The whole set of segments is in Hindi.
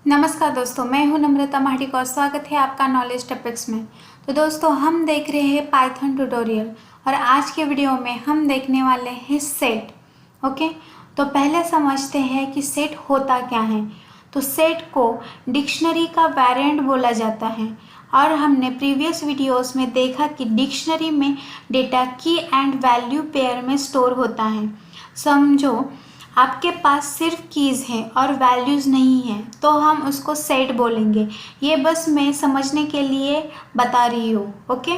नमस्कार दोस्तों, मैं हूं नम्रता माहटी और स्वागत है आपका नॉलेज टॉपिक्स में। तो दोस्तों, हम देख रहे हैं पाइथन ट्यूटोरियल और आज के वीडियो में हम देखने वाले हैं सेट। ओके, तो पहले समझते हैं कि सेट होता क्या है। तो सेट को डिक्शनरी का वेरिएंट बोला जाता है और हमने प्रीवियस वीडियोस में देखा कि डिक्शनरी में डेटा की एंड वैल्यू पेयर में स्टोर होता है। समझो आपके पास सिर्फ कीज़ हैं और वैल्यूज़ नहीं हैं तो हम उसको सेट बोलेंगे। ये बस मैं समझने के लिए बता रही हूँ। ओके,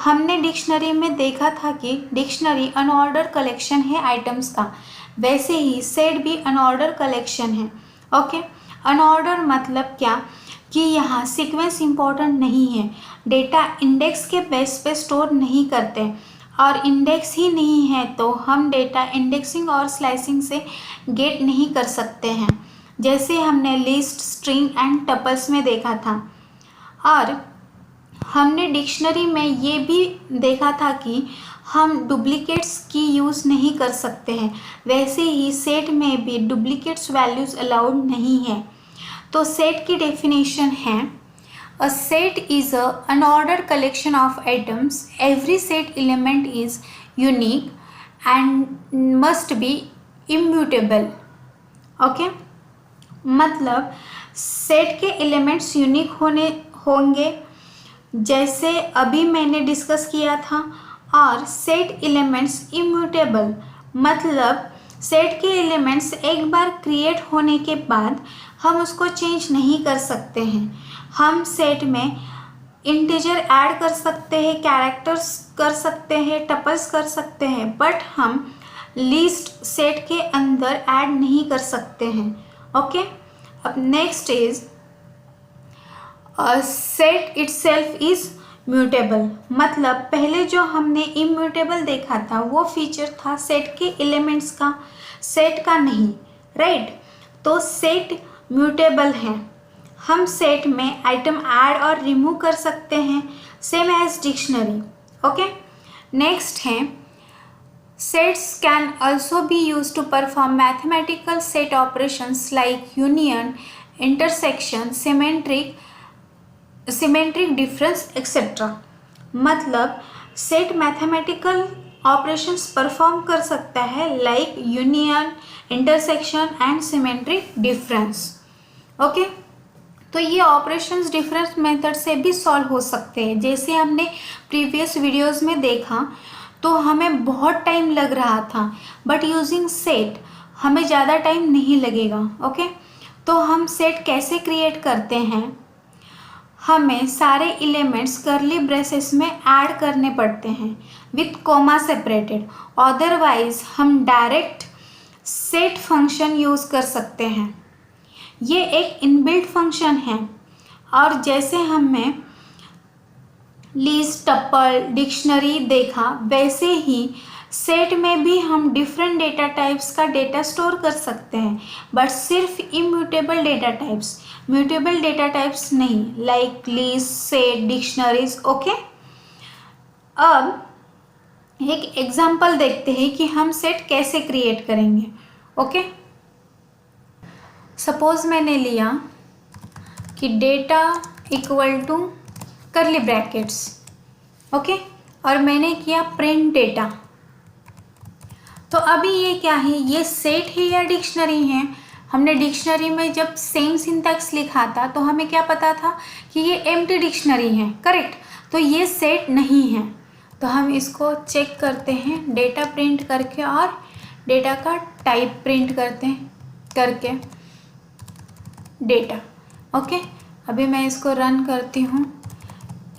हमने डिक्शनरी में देखा था कि डिक्शनरी अनऑर्डर कलेक्शन है आइटम्स का, वैसे ही सेट भी अनऑर्डर कलेक्शन है। ओके, अनऑर्डर मतलब क्या कि यहाँ सीक्वेंस इम्पोर्टेंट नहीं है, डेटा इंडेक्स के बेस पे स्टोर नहीं करते और इंडेक्स ही नहीं है तो हम डेटा इंडेक्सिंग और स्लाइसिंग से गेट नहीं कर सकते हैं, जैसे हमने लिस्ट, स्ट्रिंग एंड टपल्स में देखा था। और हमने डिक्शनरी में ये भी देखा था कि हम डुप्लीकेट्स की यूज़ नहीं कर सकते हैं, वैसे ही सेट में भी डुप्लीकेट्स वैल्यूज़ अलाउड नहीं है। तो सेट की डेफिनेशन है, a set is a unordered collection of items. Every set element is unique and must be immutable. Okay? मतलब सेट के एलिमेंट्स यूनिक होंगे, जैसे अभी मैंने डिस्कस किया था, और सेट एलिमेंट्स इम्यूटेबल मतलब सेट के एलिमेंट्स एक बार क्रिएट होने के बाद हम उसको चेंज नहीं कर सकते हैं। हम सेट में इंटीजर ऐड कर सकते हैं, कैरेक्टर्स कर सकते हैं, टपल्स कर सकते हैं, बट हम लिस्ट सेट के अंदर ऐड नहीं कर सकते हैं। ओके, अब next is set itself is mutable. मतलब पहले जो हमने इम्यूटेबल देखा था वो फीचर था सेट के एलिमेंट्स का, सेट का नहीं, राइट? तो सेट म्यूटेबल है, हम सेट में आइटम ऐड और रिमूव कर सकते हैं, same as dictionary. Okay, next है sets can also be use to perform mathematical set operations like union, intersection, symmetric difference etcetera. मतलब सेट मैथमेटिकल ऑपरेशंस परफॉर्म कर सकता है like union, intersection and symmetric difference. Okay, तो ये ऑपरेशंस डिफरेंस मेथड से भी सॉल्व हो सकते हैं। जैसे हमने प्रीवियस वीडियोस में देखा तो हमें बहुत टाइम लग रहा था, बट यूजिंग सेट हमें ज़्यादा टाइम नहीं लगेगा। ओके, तो हम सेट कैसे क्रिएट करते हैं, हमें सारे एलिमेंट्स करली ब्रेसेस में ऐड करने पड़ते हैं विथ कॉमा सेपरेटेड, अदरवाइज हम डायरेक्ट सेट फंक्शन यूज़ कर सकते हैं। ये एक इनबिल्ट फंक्शन है और जैसे हमने लिस्ट, टपल, डिक्शनरी देखा, वैसे ही सेट में भी हम डिफरेंट डेटा टाइप्स का डेटा स्टोर कर सकते हैं, बट सिर्फ immutable data types, mutable data types नहीं, like list, set, dictionaries. Okay, अब एक एग्जांपल देखते हैं कि हम सेट कैसे क्रिएट करेंगे। ओके, सपोज मैंने लिया कि data equal to curly brackets, okay, और मैंने किया प्रिंट डेटा। तो अभी ये क्या है, ये सेट है या डिक्शनरी है? हमने डिक्शनरी में जब सेम सिंटैक्स लिखा था तो हमें क्या पता था कि ये एम्प्टी डिक्शनरी है, करेक्ट? तो ये सेट नहीं है। तो हम इसको चेक करते हैं डेटा प्रिंट करके और डेटा का टाइप प्रिंट करते हैं करके डेटा। ओके, अभी मैं इसको रन करती हूँ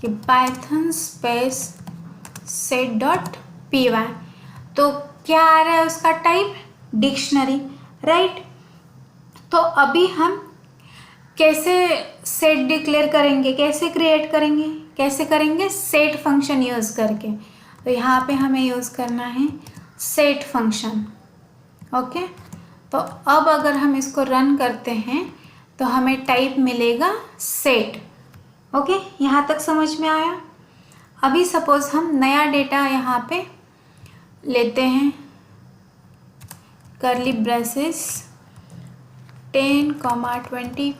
कि Python space set dot P Y, तो क्या आ रहा है उसका टाइप? Dictionary, right? तो अभी हम कैसे सेट डिक्लेयर करेंगे, कैसे क्रिएट करेंगे, कैसे करेंगे? सेट फंक्शन यूज़ करके। तो यहाँ पे हमें यूज़ करना है सेट फंक्शन। ओके, तो अब अगर हम इसको रन करते हैं तो हमें टाइप मिलेगा सेट। ओके, यहाँ तक समझ में आया? अभी सपोज हम नया डेटा यहाँ पे लेते हैं, करली ब्रेसेस 10, 20, 30,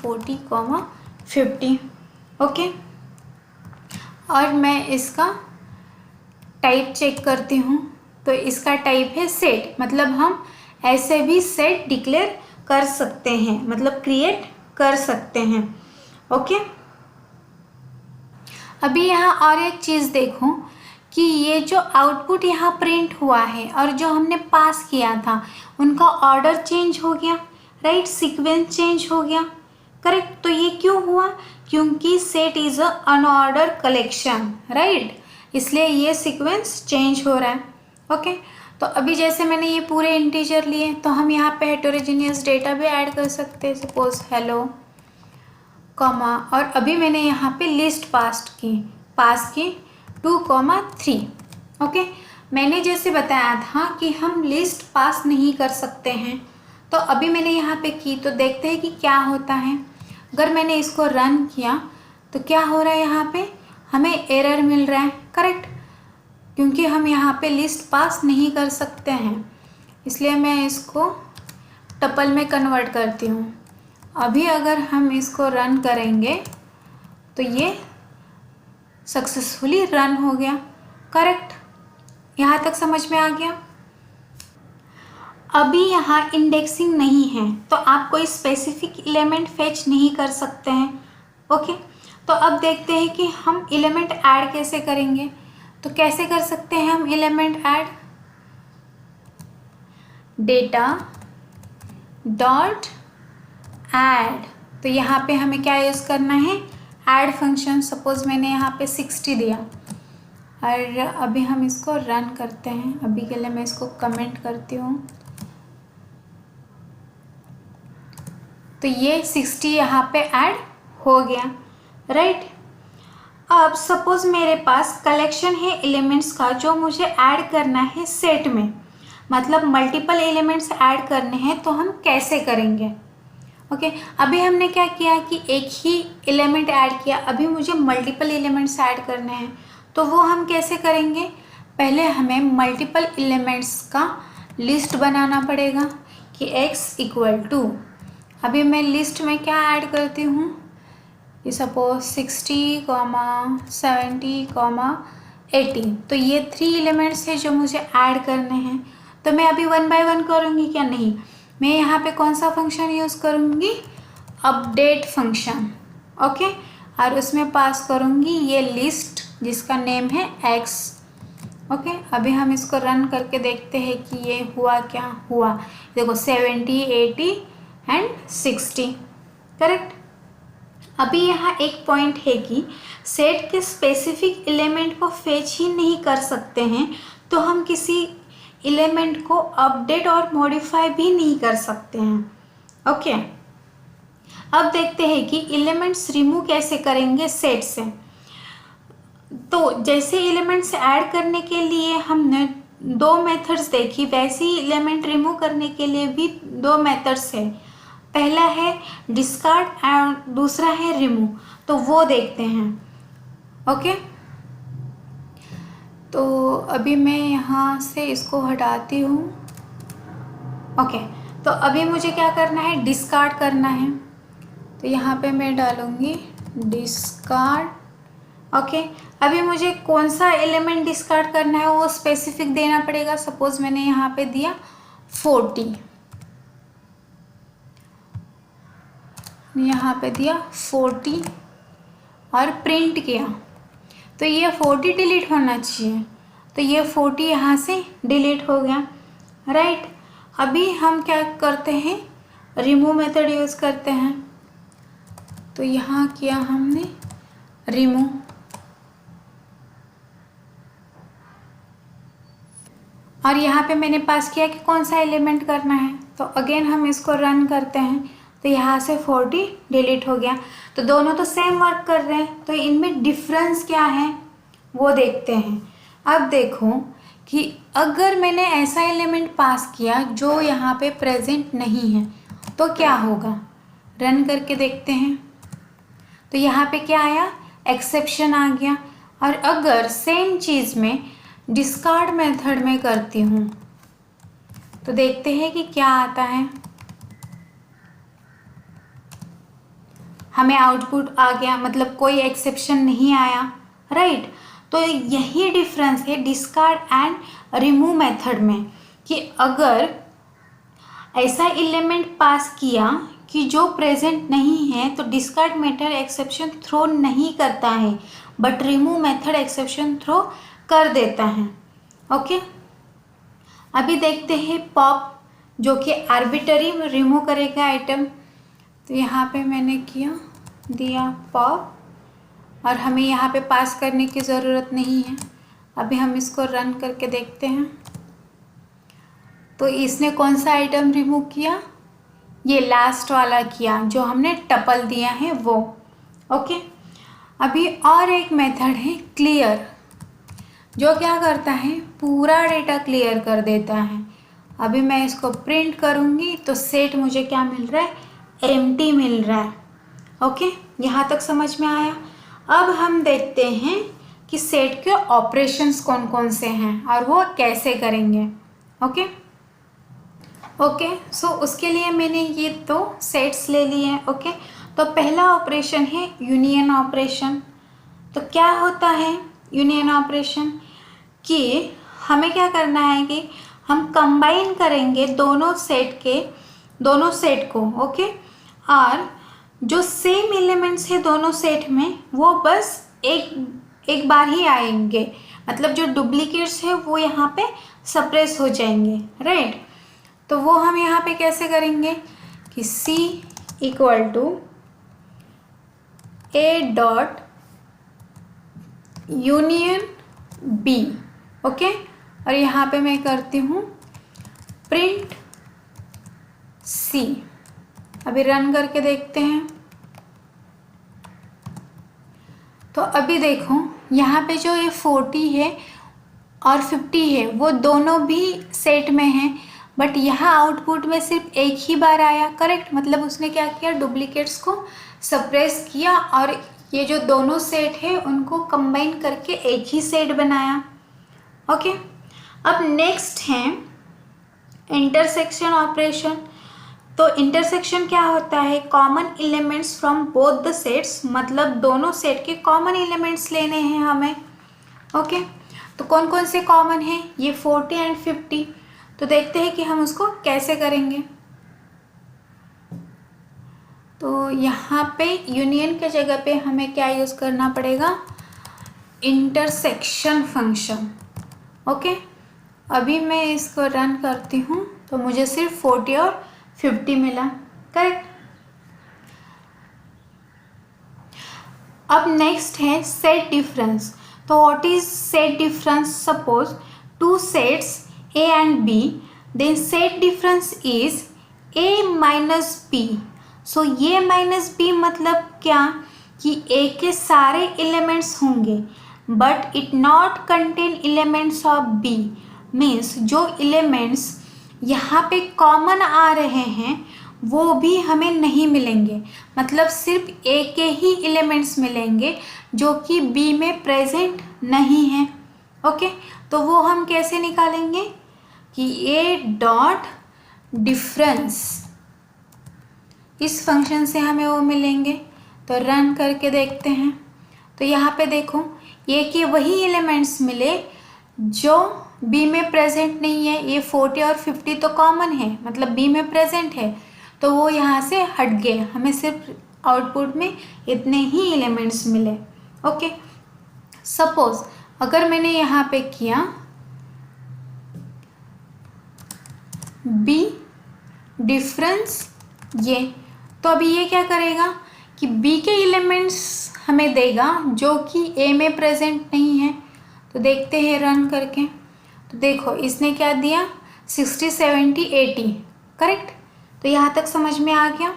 40, 50। ओके, और मैं इसका टाइप चेक करती हूँ। तो इसका टाइप है सेट, मतलब हम ऐसे भी सेट डिक्लेयर कर सकते हैं, मतलब क्रिएट कर सकते हैं। ओके, अभी यहाँ और एक चीज़ देखो कि ये जो आउटपुट यहाँ प्रिंट हुआ है और जो हमने पास किया था उनका ऑर्डर चेंज हो गया, राइट, सीक्वेंस चेंज हो गया, करेक्ट। तो ये क्यों हुआ? क्योंकि set is a unordered collection, right, इसलिए ये सीक्वेंस चेंज हो रहा है। ओके, तो अभी जैसे मैंने ये पूरे इंटीजर लिए तो हम यहाँ पे हेटेरोजेनियस डेटा भी ऐड कर सकते हैं, सपोज हेलो कॉमा, और अभी मैंने यहाँ पे लिस्ट पास की 2, 3। ओके, मैंने जैसे बताया था कि हम लिस्ट पास नहीं कर सकते हैं, तो अभी मैंने यहाँ पे की, तो देखते हैं कि क्या होता है। अगर मैंने इसको रन किया तो क्या हो रहा है, यहाँ पे हमें एरर मिल रहा है, करेक्ट, क्योंकि हम यहाँ पे लिस्ट पास नहीं कर सकते हैं। इसलिए मैं इसको टपल में कन्वर्ट करती हूँ। अभी अगर हम इसको रन करेंगे तो ये सक्सेसफुली रन हो गया, करेक्ट। यहाँ तक समझ में आ गया? अभी यहाँ इंडेक्सिंग नहीं है तो आप कोई स्पेसिफिक एलिमेंट फेच नहीं कर सकते हैं। ओके, तो अब देखते हैं कि हम एलिमेंट ऐड कैसे करेंगे। तो कैसे कर सकते हैं हम element add? Data dot add, तो यहाँ पे हमें क्या यूज़ करना है, ऐड फंक्शन। सपोज मैंने यहाँ पे 60 दिया और अभी हम इसको रन करते हैं। अभी के लिए मैं इसको कमेंट करती हूँ। तो ये 60 यहाँ पे ऐड हो गया, राइट। अब सपोज मेरे पास कलेक्शन है एलिमेंट्स का जो मुझे ऐड करना है सेट में, मतलब मल्टीपल एलिमेंट्स ऐड करने हैं, तो हम कैसे करेंगे? ओके, अभी हमने क्या किया कि एक ही एलिमेंट ऐड किया, अभी मुझे मल्टीपल एलिमेंट्स ऐड करने हैं, तो वो हम कैसे करेंगे? पहले हमें मल्टीपल एलिमेंट्स का लिस्ट बनाना पड़ेगा कि x = अभी मैं लिस्ट में क्या ऐड करती हूँ, ये सपोज 60, 70, 80, तो ये 3 एलिमेंट्स है जो मुझे ऐड करने हैं। तो मैं अभी 1 बाय 1 करूँगी क्या? नहीं, मैं यहाँ पे कौन सा फंक्शन यूज़ करूँगी? Update function. ओके, और उसमें पास करूँगी ये लिस्ट जिसका नेम है x। ओके, अभी हम इसको रन करके देखते हैं कि ये हुआ क्या हुआ। देखो 70, 80 एंड 60, करेक्ट। अभी यहाँ एक पॉइंट है कि सेट के स्पेसिफिक एलिमेंट को फेच ही नहीं कर सकते हैं, तो हम किसी एलिमेंट को अपडेट और मॉडिफाई भी नहीं कर सकते हैं। ओके, अब देखते हैं कि एलिमेंट्स रिमूव कैसे करेंगे सेट से। तो जैसे एलिमेंट्स ऐड करने के लिए हमने 2 मेथड्स देखी, वैसे ही एलिमेंट रिमूव करने के लिए भी 2 मेथड्स है। पहला है डिस्कार्ड और दूसरा है रिमूव, तो वो देखते हैं। ओके, तो अभी मैं यहाँ से इसको हटाती हूँ। ओके, तो अभी मुझे क्या करना है, डिस्कार्ड करना है। तो यहाँ पे मैं डालूँगी डिस्कार्ड। ओके, अभी मुझे कौन सा एलिमेंट डिस्कार्ड करना है वो स्पेसिफिक देना पड़ेगा। सपोज मैंने यहाँ पे दिया 40, यहाँ पे दिया 40 और प्रिंट किया, तो ये 40 डिलीट होना चाहिए, तो ये 40 यहाँ से डिलीट हो गया, राइट। अभी हम क्या करते हैं, रिमूव मेथड यूज़ करते हैं। तो यहाँ किया हमने रिमूव, और यहाँ पे मैंने पास किया कि कौन सा एलिमेंट करना है। तो अगेन हम इसको रन करते हैं, तो यहाँ से 40 डिलीट हो गया। तो दोनों तो सेम वर्क कर रहे हैं, तो इनमें डिफरेंस क्या है वो देखते हैं। अब देखो कि अगर मैंने ऐसा एलिमेंट पास किया जो यहाँ पे प्रेजेंट नहीं है तो क्या होगा, रन करके देखते हैं। तो यहाँ पे क्या आया, एक्सेप्शन आ गया। और अगर सेम चीज़ में डिस्कार्ड मेथड में करती हूँ तो देखते हैं कि क्या आता है। हमें आउटपुट आ गया, मतलब कोई एक्सेप्शन नहीं आया, राइट। तो यही डिफरेंस है डिस्कार्ड एंड रिमूव मेथड में, कि अगर ऐसा एलिमेंट पास किया कि जो प्रेजेंट नहीं है तो डिस्कार्ड मेथड एक्सेप्शन थ्रो नहीं करता है, but remove method exception throw कर देता है। ओके, अभी देखते हैं पॉप, जो कि आर्बिटरी रिमूव करेगा आइटम। तो यहाँ पे मैंने दिया पॉप, और हमें यहाँ पे पास करने की ज़रूरत नहीं है। अभी हम इसको रन करके देखते हैं। तो इसने कौन सा आइटम रिमूव किया? ये लास्ट वाला किया, जो हमने टपल दिया है वो। ओके, अभी और एक मेथड है क्लियर, जो क्या करता है, पूरा डेटा क्लियर कर देता है। अभी मैं इसको प्रिंट करूँगी तो सेट मुझे क्या मिल रहा है? एम्प्टी मिल रहा है। ओके, यहाँ तक समझ में आया। अब हम देखते हैं कि सेट के ऑपरेशंस कौन कौन से हैं और वो कैसे करेंगे। ओके, सो उसके लिए मैंने ये दो सेट्स ले लिए हैं। ओके, तो पहला ऑपरेशन है यूनियन ऑपरेशन। तो क्या होता है यूनियन ऑपरेशन? कि हमें क्या करना है कि हम कंबाइन करेंगे दोनों सेट को। ओके, और जो सेम एलिमेंट्स है दोनों सेट में वो बस एक बार ही आएंगे, मतलब जो डुप्लीकेट्स है वो यहाँ पे सप्रेस हो जाएंगे, राइट। तो वो हम यहाँ पे कैसे करेंगे कि C equal to A dot union B। Okay, और यहाँ पे मैं करती हूँ प्रिंट C। अभी रन करके देखते हैं। तो अभी देखो यहाँ पे जो ये 40 है और 50 है वो दोनों भी सेट में हैं, बट यहाँ आउटपुट में सिर्फ एक ही बार आया, करेक्ट। मतलब उसने क्या किया, डुप्लीकेट्स को सप्रेस किया और ये जो दोनों सेट है उनको कंबाइन करके एक ही सेट बनाया। ओके, अब नेक्स्ट है इंटरसेक्शन ऑपरेशन। तो इंटरसेक्शन क्या होता है, common elements from both the sets, मतलब दोनों सेट के कॉमन एलिमेंट्स लेने हैं हमें। ओके, तो कौन कौन से कॉमन है, ये 40 एंड 50। तो देखते हैं कि हम उसको कैसे करेंगे। तो यहाँ पे यूनियन के जगह पे हमें क्या यूज़ करना पड़ेगा, इंटरसेक्शन फंक्शन। ओके, अभी मैं इसको रन करती हूँ तो मुझे सिर्फ 40 और 50 मिला, करेक्ट। अब नेक्स्ट है सेट डिफरेंस। तो what is set difference? Suppose two sets A and B, then set difference is A minus B. So A minus B मतलब क्या, कि A के सारे एलिमेंट्स होंगे but it not contain elements of B। Means जो एलिमेंट्स यहाँ पे कॉमन आ रहे हैं वो भी हमें नहीं मिलेंगे, मतलब सिर्फ A के ही एलिमेंट्स मिलेंगे जो कि B में प्रेजेंट नहीं है। ओके, तो वो हम कैसे निकालेंगे कि A डॉट डिफरेंस, इस फंक्शन से हमें वो मिलेंगे। तो रन करके देखते हैं। तो यहाँ पे देखो A के वही एलिमेंट्स मिले जो B में प्रेजेंट नहीं है। ये 40 और 50 तो कॉमन है, मतलब B में प्रेजेंट है, तो वो यहाँ से हट गए, हमें सिर्फ आउटपुट में इतने ही एलिमेंट्स मिले। ओके, सपोज अगर मैंने यहाँ पे किया B डिफरेंस ये, तो अभी ये क्या करेगा कि B के एलिमेंट्स हमें देगा जो कि A में प्रेजेंट नहीं है। तो देखते हैं रन करके। तो देखो इसने क्या दिया, 60, 70, 80, करेक्ट। तो यहाँ तक समझ में आ गया।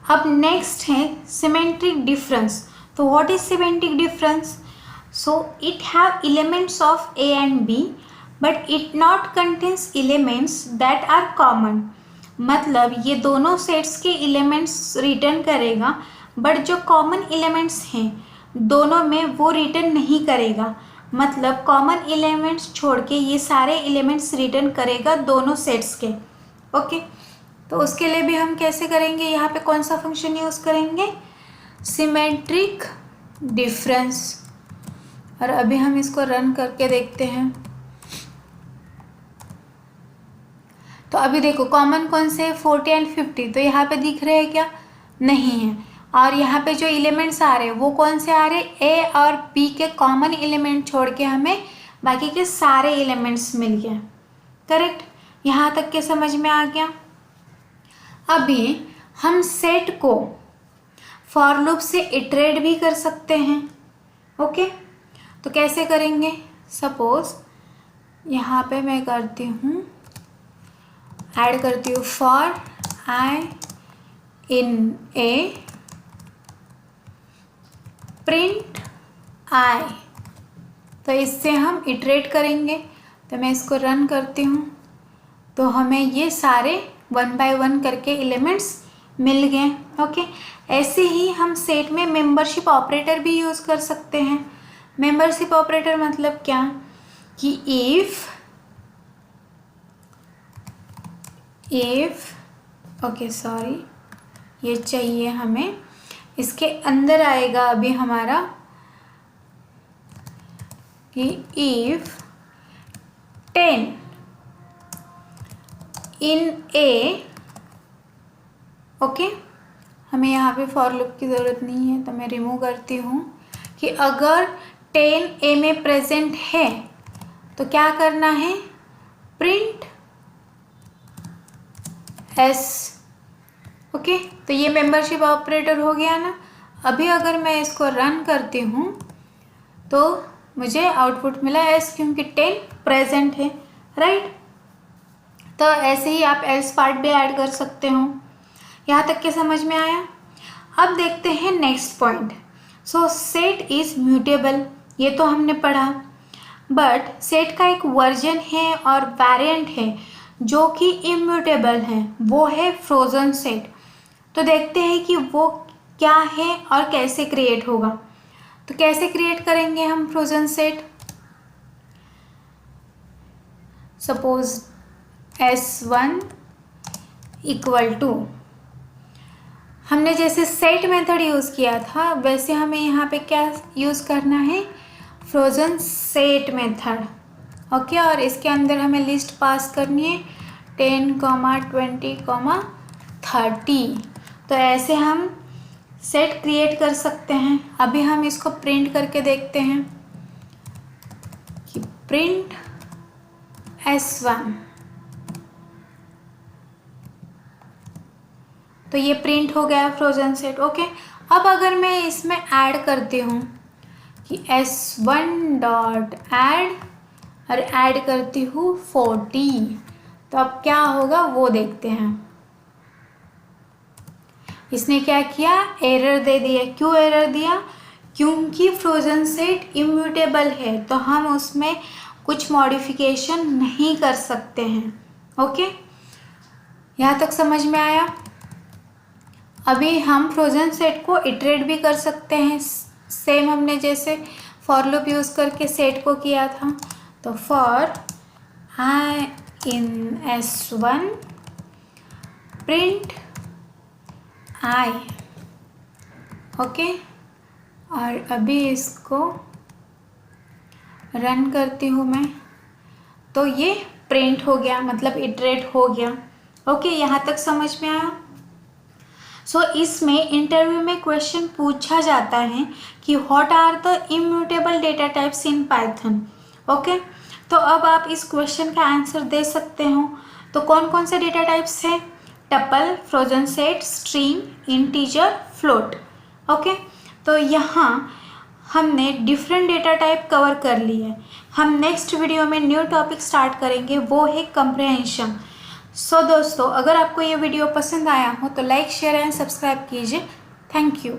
अब नेक्स्ट है सिमेट्रिक डिफरेंस। तो what is symmetric difference? So it have elements of A and B but it not contains elements that are common. मतलब ये दोनों सेट्स के एलिमेंट्स रिटर्न करेगा बट जो कॉमन एलिमेंट्स हैं दोनों में वो रिटर्न नहीं करेगा। मतलब कॉमन एलिमेंट्स छोड़ के ये सारे एलिमेंट्स रिटर्न करेगा दोनों सेट्स के। ओके, तो उसके लिए भी हम कैसे करेंगे, यहाँ पे कौन सा फंक्शन यूज़ करेंगे, सिमेट्रिक डिफरेंस। और अभी हम इसको रन करके देखते हैं। तो अभी देखो कॉमन कौन से है, 40 एंड 50, तो यहाँ पे दिख रहे हैं क्या, नहीं है। और यहाँ पे जो एलिमेंट्स आ रहे हैं वो कौन से आ रहे हैं, ए और बी के कॉमन एलिमेंट छोड़ के हमें बाकी के सारे एलिमेंट्स मिल गए। करेक्ट, यहाँ तक के समझ में आ गया। अभी हम सेट को फॉर लूप से इटरेट भी कर सकते हैं। ओके, तो कैसे करेंगे, सपोज यहाँ पे मैं करती हूँ, ऐड करती हूँ for I in A print I, तो इससे हम इटरेट करेंगे। तो मैं इसको रन करती हूँ, तो हमें ये सारे 1 बाय 1 करके एलिमेंट्स मिल गए। ओके, ऐसे ही हम सेट में मेंबरशिप ऑपरेटर भी यूज़ कर सकते हैं। मेंबरशिप ऑपरेटर मतलब क्या, कि इफ ओके सॉरी, ये चाहिए हमें, इसके अंदर आएगा अभी हमारा कि इफ 10 इन ए, ओके, हमें यहाँ पे फॉर लूप की ज़रूरत नहीं है तो मैं रिमूव करती हूँ, कि अगर 10 ए में प्रेजेंट है तो क्या करना है, प्रिंट एस। ओके, तो ये मेंबरशिप ऑपरेटर हो गया ना। अभी अगर मैं इसको रन करती हूँ तो मुझे आउटपुट मिला एस, क्योंकि 10 प्रेजेंट है, राइट। तो ऐसे ही आप एल्स पार्ट भी ऐड कर सकते हो। यहाँ तक के समझ में आया। अब देखते हैं next point. So set is mutable, ये तो हमने पढ़ा, बट सेट का एक वर्जन है और वेरिएंट है जो कि इम्यूटेबल है, वो है फ्रोजन सेट। तो देखते हैं कि वो क्या है और कैसे क्रिएट होगा। तो कैसे क्रिएट करेंगे हम frozen set, suppose S1 equal to, हमने जैसे सेट मेथड यूज़ किया था वैसे हमें यहाँ पे क्या यूज़ करना है, फ्रोजन सेट मेथड। ओके, और इसके अंदर हमें लिस्ट पास करनी है 10, 20, 30। तो ऐसे हम सेट क्रिएट कर सकते हैं। अभी हम इसको प्रिंट करके देखते हैं कि प्रिंट S1, तो ये प्रिंट हो गया फ्रोजन सेट। ओके, अब अगर मैं इसमें ऐड करती हूँ कि S1 डॉट ऐड और ऐड करती हूँ 40, तो अब क्या होगा वो देखते हैं। इसने क्या किया, एरर दे दिया। क्यों एरर दिया, क्योंकि फ्रोजन सेट इम्यूटेबल है, तो हम उसमें कुछ मॉडिफिकेशन नहीं कर सकते हैं। ओके, यहाँ तक समझ में आया। अभी हम फ्रोजन सेट को इटरेट भी कर सकते हैं, सेम हमने जैसे फॉर लूप यूज़ करके सेट को किया था। तो for I in S1 print I. Okay, और अभी इसको रन करती हूँ मैं, तो ये प्रिंट हो गया, मतलब इटरेट हो गया। ओके, यहाँ तक समझ में आया। सो इसमें इंटरव्यू में क्वेश्चन पूछा जाता है कि what are the immutable data types in Python. Okay, तो अब आप इस क्वेश्चन का आंसर दे सकते हो। तो कौन कौन से डेटा टाइप्स हैं, tuple, frozen set, string, integer, float. Okay, तो यहाँ हमने डिफरेंट डेटा टाइप कवर कर लिए। हम नेक्स्ट वीडियो में न्यू टॉपिक स्टार्ट करेंगे, वो है कंप्रहेंशन। सो दोस्तों, अगर आपको ये वीडियो पसंद आया हो तो लाइक, शेयर एंड सब्सक्राइब कीजिए। Thank you.